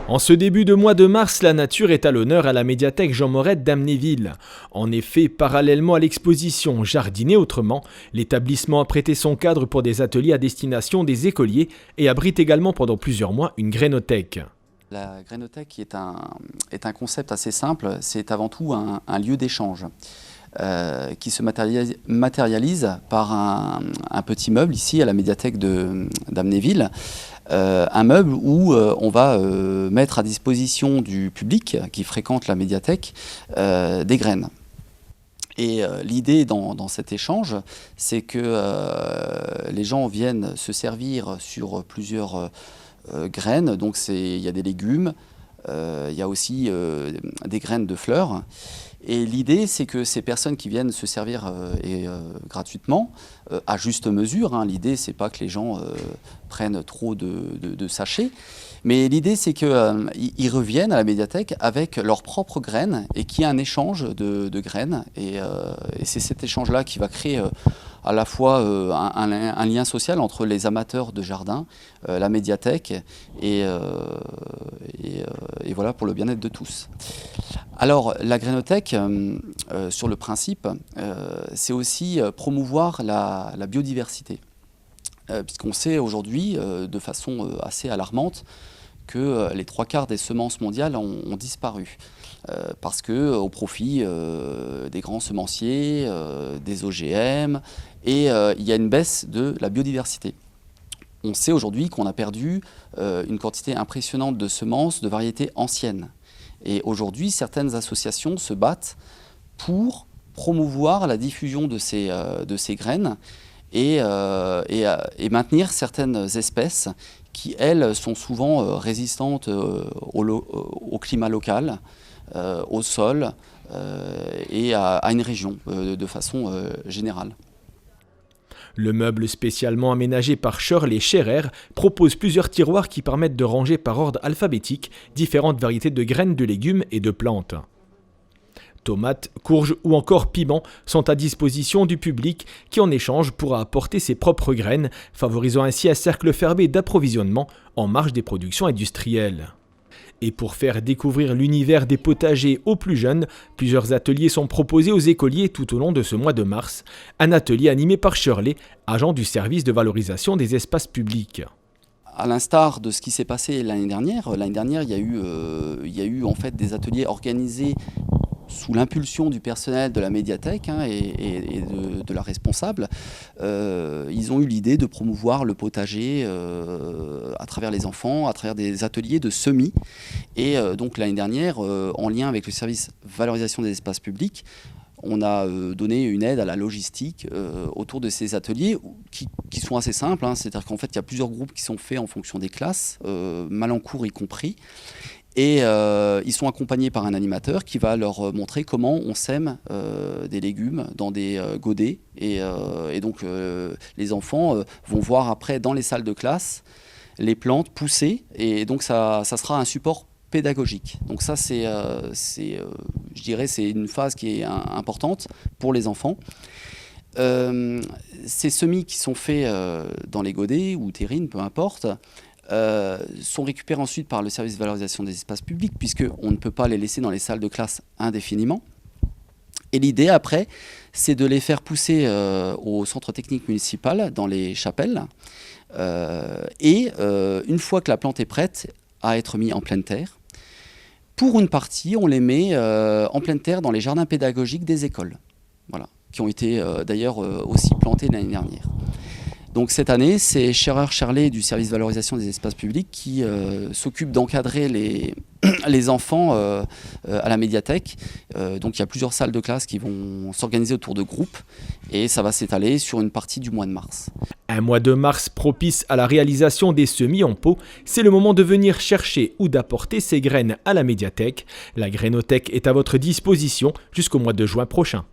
En ce début de mois de mars, la nature est à l'honneur à la médiathèque Jean Morette d'Amnéville. En effet, parallèlement à l'exposition Jardiner autrement, l'établissement a prêté son cadre pour des ateliers à destination des écoliers et abrite également pendant plusieurs mois une grainothèque. La grainothèque est un concept assez simple, c'est avant tout un lieu d'échange qui se matérialise par un petit meuble ici à la médiathèque d'Amnéville. Un meuble où on va mettre à disposition du public qui fréquente la médiathèque des graines. Et l'idée dans cet échange, c'est que les gens viennent se servir sur plusieurs graines. Donc il y a des légumes, il y a aussi des graines de fleurs. Et l'idée, c'est que ces personnes qui viennent se servir gratuitement, à juste mesure, hein, l'idée, c'est pas que les gens prennent trop de sachets, mais l'idée, c'est qu'ils reviennent à la médiathèque avec leurs propres graines et qu'il y ait un échange de graines. Et c'est cet échange-là qui va créer à la fois un lien social entre les amateurs de jardin, la médiathèque et voilà, pour le bien-être de tous. Alors la grainothèque, sur le principe, c'est aussi promouvoir la biodiversité. Puisqu'on sait aujourd'hui, de façon assez alarmante, que les 3/4 des semences mondiales ont disparu. Parce que au profit des grands semenciers, des OGM, et il y a une baisse de la biodiversité. On sait aujourd'hui qu'on a perdu une quantité impressionnante de semences de variétés anciennes. Et aujourd'hui, certaines associations se battent pour promouvoir la diffusion de ces graines et maintenir certaines espèces qui, elles, sont souvent résistantes au climat local, au sol et à une région de façon générale. Le meuble spécialement aménagé par Shirley Scherer propose plusieurs tiroirs qui permettent de ranger par ordre alphabétique différentes variétés de graines de légumes et de plantes. Tomates, courges ou encore piments sont à disposition du public qui en échange pourra apporter ses propres graines, favorisant ainsi un cercle fermé d'approvisionnement en marge des productions industrielles. Et pour faire découvrir l'univers des potagers aux plus jeunes, plusieurs ateliers sont proposés aux écoliers tout au long de ce mois de mars. Un atelier animé par Shirley, agent du service de valorisation des espaces publics. À l'instar de ce qui s'est passé l'année dernière, il y a eu en fait des ateliers organisés sous l'impulsion du personnel de la médiathèque et de la responsable. Ils ont eu l'idée de promouvoir le potager à travers les enfants, à travers des ateliers de semis. Et donc l'année dernière, en lien avec le service valorisation des espaces publics, on a donné une aide à la logistique autour de ces ateliers qui sont assez simples. C'est-à-dire qu'en fait, il y a plusieurs groupes qui sont faits en fonction des classes, Malancourt y compris. Et ils sont accompagnés par un animateur qui va leur montrer comment on sème des légumes dans des godets. Et donc les enfants vont voir après dans les salles de classe les plantes pousser. Et donc ça sera un support pédagogique. Donc ça je dirais c'est une phase qui est importante pour les enfants. Ces semis qui sont faits dans les godets ou terrines, peu importe, sont récupérés ensuite par le service de valorisation des espaces publics, puisqu'on ne peut pas les laisser dans les salles de classe indéfiniment. Et l'idée après, c'est de les faire pousser au centre technique municipal, dans les chapelles, et une fois que la plante est prête à être mise en pleine terre, pour une partie, on les met en pleine terre dans les jardins pédagogiques des écoles, voilà, qui ont été d'ailleurs aussi plantés l'année dernière. Donc cette année, c'est Shirley du service de valorisation des espaces publics qui s'occupe d'encadrer les enfants à la médiathèque. Donc il y a plusieurs salles de classe qui vont s'organiser autour de groupes et ça va s'étaler sur une partie du mois de mars. Un mois de mars propice à la réalisation des semis en pot, c'est le moment de venir chercher ou d'apporter ces graines à la médiathèque. La grainothèque est à votre disposition jusqu'au mois de juin prochain.